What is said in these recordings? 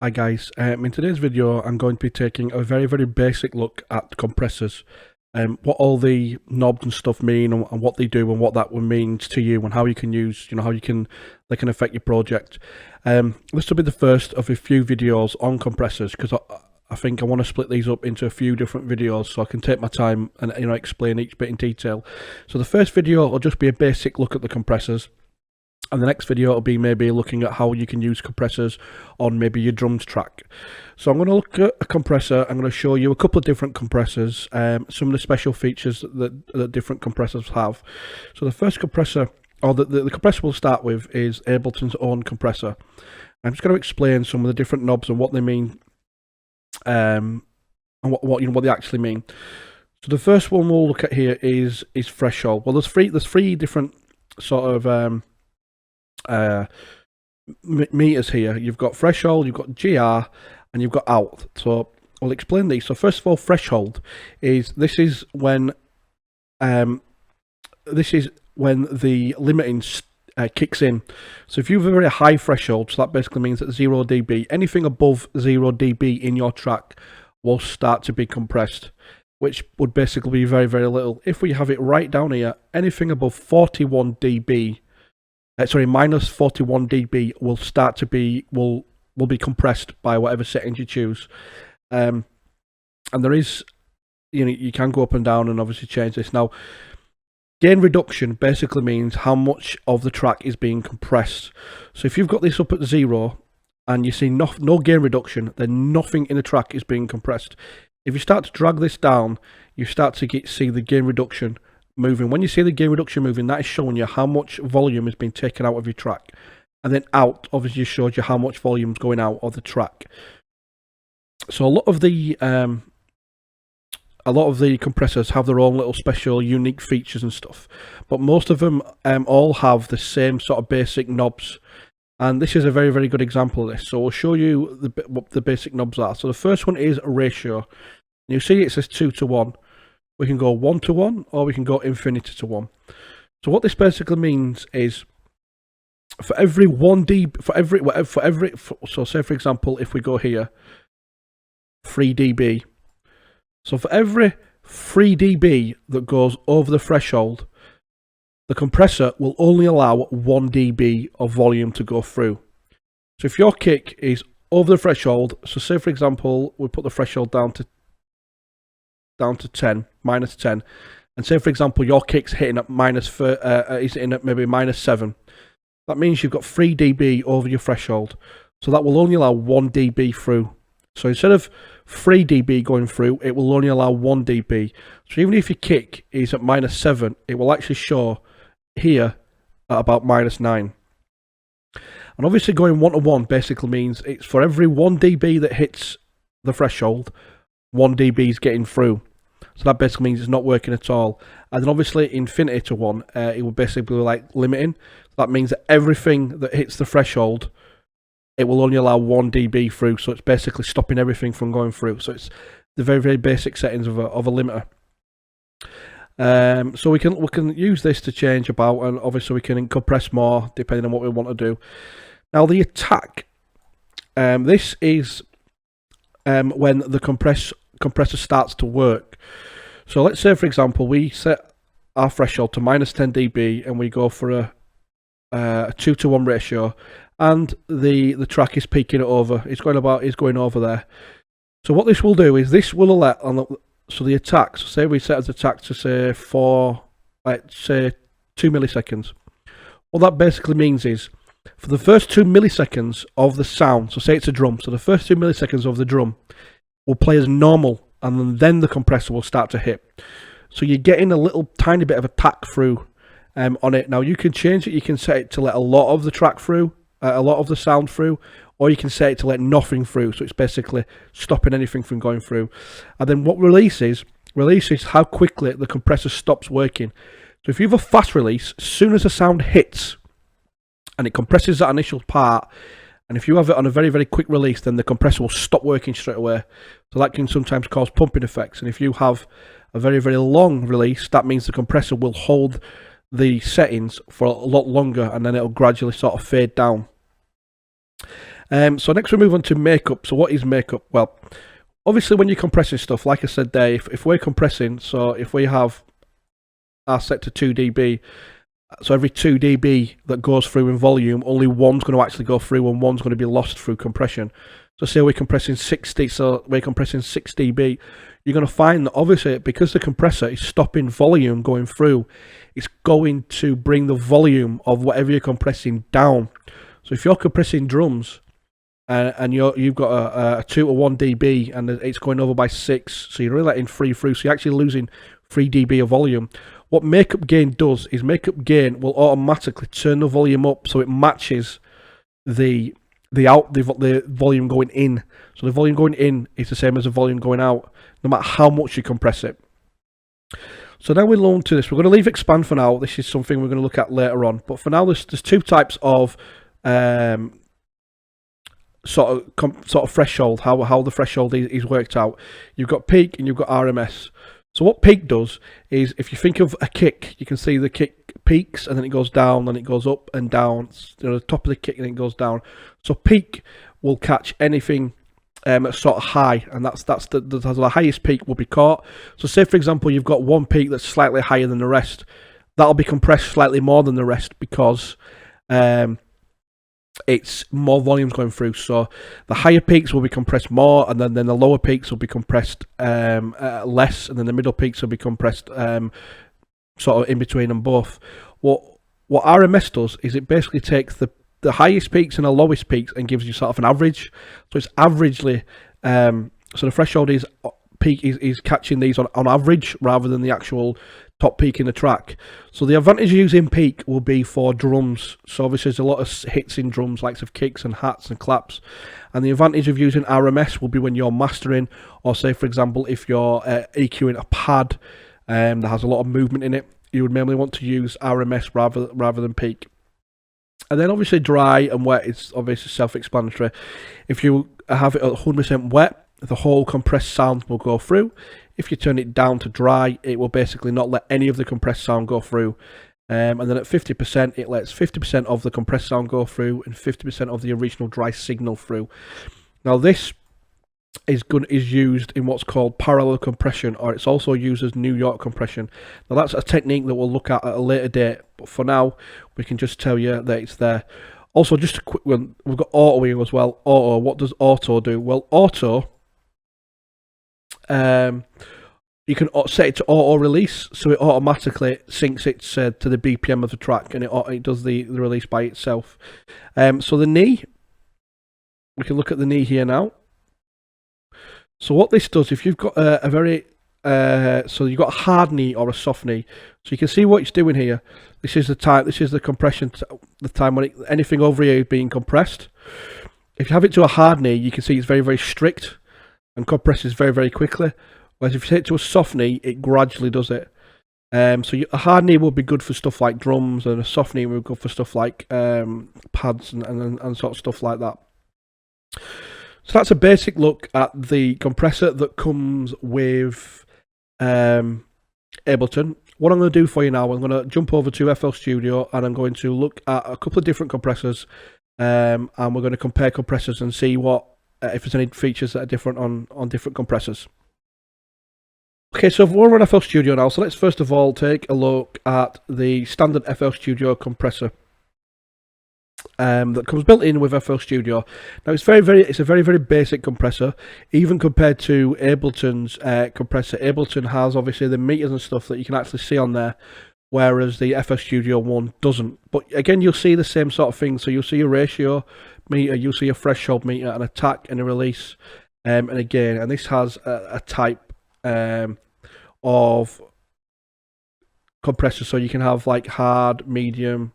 Hi guys, in today's video I'm going to be taking a very basic look at compressors, what all the knobs and stuff mean and what they do and what that means to you and how you can use, they can affect your project. This will be the first of a few videos on compressors because I think I want to split these up into a few different videos so I can take my time and explain each bit in detail. So the first video will just be a basic look at the compressors. And the next video will be maybe looking at how you can use compressors on maybe your drums track. So I'm going to look at a compressor. I'm going to show you a couple of different compressors, some of the special features that different compressors have. So the first compressor, or the compressor we'll start with, is Ableton's own compressor. I'm just going to explain some of the different knobs and what they mean, and what they actually mean. So the first one we'll look at here is threshold. Well, there's three different sort of meters here. You've got threshold, you've got GR, and you've got out. So I'll explain these. So first of all, threshold is when the limiting kicks in. So if you have a very high threshold, so that basically means that 0 dB, anything above 0 dB in your track will start to be compressed, which would basically be very little. If we have it right down here, anything above 41 dB, minus 41 dB will start to be will be compressed by whatever settings you choose. And there is, you can go up and down and obviously change this. Now, gain reduction basically means how much of the track is being compressed. So if you've got this up at 0 and you see no gain reduction, then nothing in the track is being compressed. If you start to drag this down, you start to see the gain reduction moving. When you see the gain reduction moving, that is showing you how much volume has been taken out of your track. And then out obviously shows you how much volume is going out of the track. So a lot of the compressors have their own little special unique features and stuff, but most of them all have the same sort of basic knobs. And this is a very good example of this. So I'll show you what the basic knobs are. So the first one is ratio. You see it says 2:1. We can go 1:1, or we can go infinity to 1. So what this basically means is, for every 1 dB, so say for example, if we go here, 3 dB. So for every 3 dB that goes over the threshold, the compressor will only allow 1 dB of volume to go through. So if your kick is over the threshold, so say for example, we put the threshold down to 10, minus 10, and say for example your kick's hitting at is hitting at maybe -7. That means you've got 3 dB over your threshold, so that will only allow 1 dB through. So instead of 3 dB going through, it will only allow 1 dB. So even if your kick is at -7, it will actually show here at about -9. And obviously going 1:1 basically means it's for every 1 dB that hits the threshold, 1 dB is getting through. So that basically means it's not working at all. And then obviously infinity to 1, it will basically be like limiting. That means that everything that hits the threshold, it will only allow 1 dB through. So it's basically stopping everything from going through. So it's the very basic settings of a limiter. So we can use this to change about, and obviously we can compress more depending on what we want to do. Now the attack, this is when the compressor starts to work. So let's say for example we set our threshold to -10 dB and we go for a 2:1 ratio, and the track is peaking it over. It's going over there. So what this will do is this will let so the attack. So say we set as attack to say 2 milliseconds. What that basically means is, for the first 2 milliseconds of the sound, so say it's a drum, so the first 2 milliseconds of the drum will play as normal, and then the compressor will start to hit. So you're getting a little tiny bit of attack through on it. Now you can change it. You can set it to let a lot of the track through, a lot of the sound through, or you can set it to let nothing through. So it's basically stopping anything from going through. And then what release is how quickly the compressor stops working. So if you have a fast release, as soon as the sound hits and it compresses that initial part, and if you have it on a very quick release, then the compressor will stop working straight away. So that can sometimes cause pumping effects. And if you have a very long release, that means the compressor will hold the settings for a lot longer, and then it'll gradually sort of fade down. So next we move on to makeup. So what is makeup? Well, obviously when you're compressing stuff, like I said there, if we're compressing, so if we have our set to 2 dB, so every 2 dB that goes through in volume, only one's going to actually go through and one's going to be lost through compression. So say we're compressing 60, so we're compressing 6 dB, you're going to find that obviously because the compressor is stopping volume going through, it's going to bring the volume of whatever you're compressing down. So if you're compressing drums and you've got a 2 to 1 dB and it's going over by 6, so you're really letting 3 through, so you're actually losing 3 dB of volume. What makeup gain does is makeup gain will automatically turn the volume up so it matches the volume going in. So the volume going in is the same as the volume going out, no matter how much you compress it. So now we'll on to this. We're going to leave expand for now. This is something we're going to look at later on. But for now, there's 2 types of sort of threshold. How the threshold is worked out. You've got peak and you've got RMS. So what peak does is, if you think of a kick, you can see the kick peaks and then it goes down, then it goes up and down. You know, the top of the kick and it goes down. So peak will catch anything sort of high, and that's the highest peak will be caught. So say for example you've got one peak that's slightly higher than the rest, that'll be compressed slightly more than the rest because it's more volumes going through. So the higher peaks will be compressed more, and then the lower peaks will be compressed less, and then the middle peaks will be compressed sort of in between them both. What RMS does is it basically takes the highest peaks and the lowest peaks and gives you sort of an average. So it's averagely, so the threshold is peak is catching these on average rather than the actual top peak in the track. So the advantage of using peak will be for drums. So obviously there's a lot of hits in drums, likes of kicks and hats and claps. And the advantage of using RMS will be when you're mastering, or say for example if you're EQing a pad that has a lot of movement in it, you would mainly want to use RMS rather than peak. And then obviously dry and wet is obviously self-explanatory. If you have it at 100% wet, the whole compressed sound will go through. If you turn it down to dry, it will basically not let any of the compressed sound go through. And then at 50%, it lets 50% of the compressed sound go through and 50% of the original dry signal through. Now this is used in what's called parallel compression, or it's also used as New York compression. Now that's a technique that we'll look at a later date, but for now we can just tell you that it's there. Also, just a quick one, we've got auto here as well. Auto, what does auto do? Well, auto, you can set it to auto release, so it automatically syncs it to the BPM of the track, and it does the release by itself. So the knee, we can look at the knee here now. So what this does, if you've got a very, so you've got a hard knee or a soft knee, so you can see what it's doing here. This is the time, this is the compression, the time when anything over here is being compressed. If you have it to a hard knee, you can see it's very, very strict and compresses very, very quickly. Whereas if you take it to a soft knee, it gradually does it. So a hard knee will be good for stuff like drums, and a soft knee will be good for stuff like pads and sort of stuff like that. So that's a basic look at the compressor that comes with Ableton. What I'm going to do for you now, I'm going to jump over to FL Studio and I'm going to look at a couple of different compressors, and we're going to compare compressors and see what if there's any features that are different on different compressors. Okay, so we're on FL Studio now, so let's first of all take a look at the standard FL Studio compressor that comes built in with FL Studio. Now it's a very, very basic compressor, even compared to Ableton's compressor. Ableton has obviously the meters and stuff that you can actually see on there, whereas the FL Studio one doesn't. But again, you'll see the same sort of thing. So you'll see a ratio meter, you'll see a threshold meter, an attack and a release, and this has a type of compressor. So you can have like hard, medium,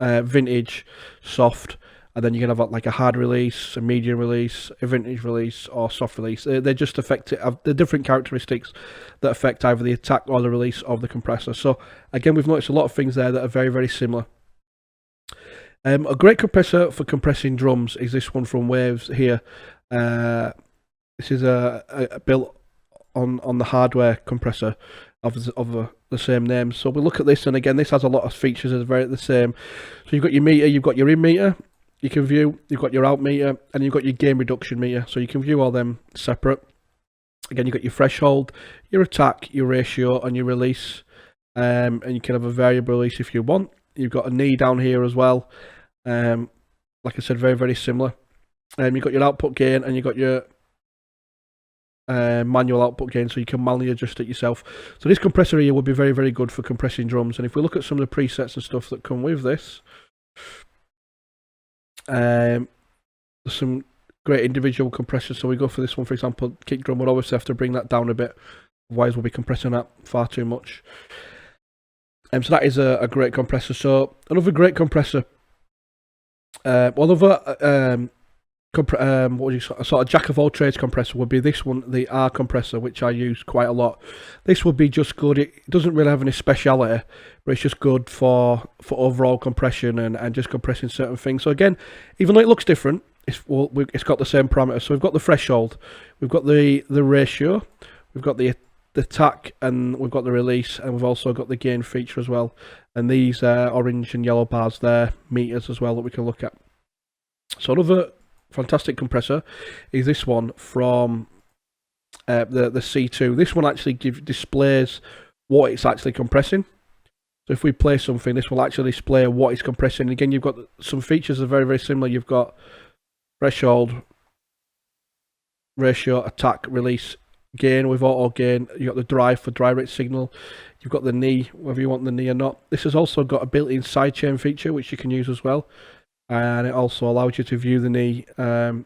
vintage, soft, and then you can have like a hard release, a medium release, a vintage release, or soft release. They just affect it, have the different characteristics that affect either the attack or the release of the compressor. So again, we've noticed a lot of things there that are very, very similar. A great compressor for compressing drums is this one from Waves here. This is a built on the hardware compressor of the same name. So we look at this, and again, this has a lot of features that are very the same. So you've got your meter, you've got your in meter, you can view, you've got your out meter and you've got your gain reduction meter, so you can view all them separate. Again, you've got your threshold, your attack, your ratio, and your release, and you can have a variable release if you want. You've got a knee down here as well. Like I said, very, very similar. You've got your output gain and you've got your manual output gain, so you can manually adjust it yourself. So this compressor here would be very, very good for compressing drums. And if we look at some of the presets and stuff that come with this, there's some great individual compressors. So we go for this one, for example, kick drum. We'll always have to bring that down a bit, otherwise we'll be compressing that far too much. So that is a great compressor. So another great compressor, what would you sort of jack of all trades compressor would be this one, the R compressor, which I use quite a lot. This would be just good. It doesn't really have any speciality, but it's just good for overall compression and just compressing certain things. So again, even though it looks different, it's got the same parameters. So we've got the threshold, we've got the ratio, we've got the attack, and we've got the release, and we've also got the gain feature as well. And these orange and yellow bars there, meters as well, that we can look at. So another fantastic compressor is this one from the C2. This one actually displays what it's actually compressing. So if we play something, this will actually display what it's compressing. Again, you've got some features that are very, very similar. You've got threshold, ratio, attack, release, gain with auto gain. You've got the drive for dry rate signal. You've got the knee, whether you want the knee or not. This has also got a built-in sidechain feature, which you can use as well. And it also allows you to view the knee as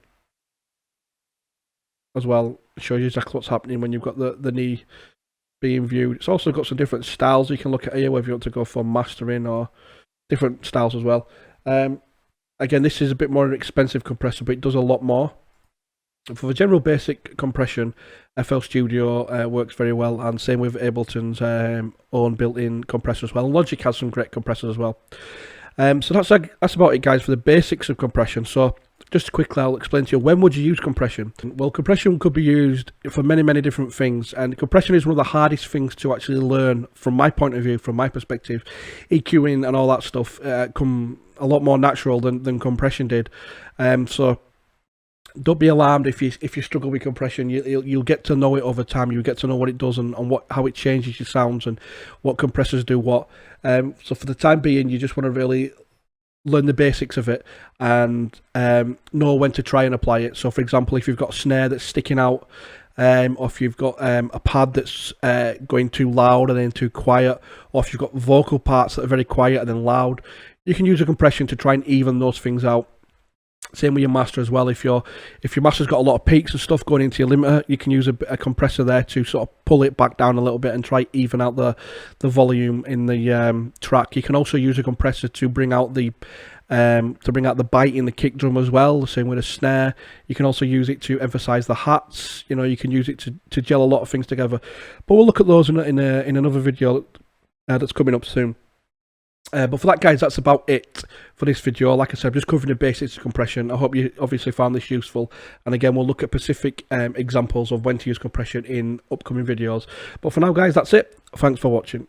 well. It shows you exactly what's happening when you've got the knee being viewed. It's also got some different styles you can look at here, whether you want to go for mastering or different styles as well. Again, this is a bit more an expensive compressor, but it does a lot more. For the general basic compression, FL Studio works very well, and same with Ableton's own built-in compressor as well. Logic has some great compressors as well. So that's about it, guys, for the basics of compression. So just quickly, I'll explain to you, when would you use compression? Well, compression could be used for many, many different things, and compression is one of the hardest things to actually learn from my point of view, from my perspective. EQing and all that stuff come a lot more natural than compression did. So don't be alarmed if you struggle with compression. You'll get to know it over time. You'll get to know what it does and how it changes your sounds and what compressors do what. So for the time being, you just want to really learn the basics of it and know when to try and apply it. So for example, if you've got a snare that's sticking out, or if you've got a pad that's going too loud and then too quiet, or if you've got vocal parts that are very quiet and then loud, you can use a compression to try and even those things out. Same with your master as well. If your master's got a lot of peaks and stuff going into your limiter, you can use a compressor there to sort of pull it back down a little bit and try even out the volume in the track. You can also use a compressor to bring out the bite in the kick drum as well. The same with a snare. You can also use it to emphasize the hats. You know, you can use it to gel a lot of things together. But we'll look at those in another video that's coming up soon. But for that, guys, that's about it for this video. Like I said, I'm just covering the basics of compression. I hope you obviously found this useful. And again, we'll look at specific examples of when to use compression in upcoming videos. But for now, guys, that's it. Thanks for watching.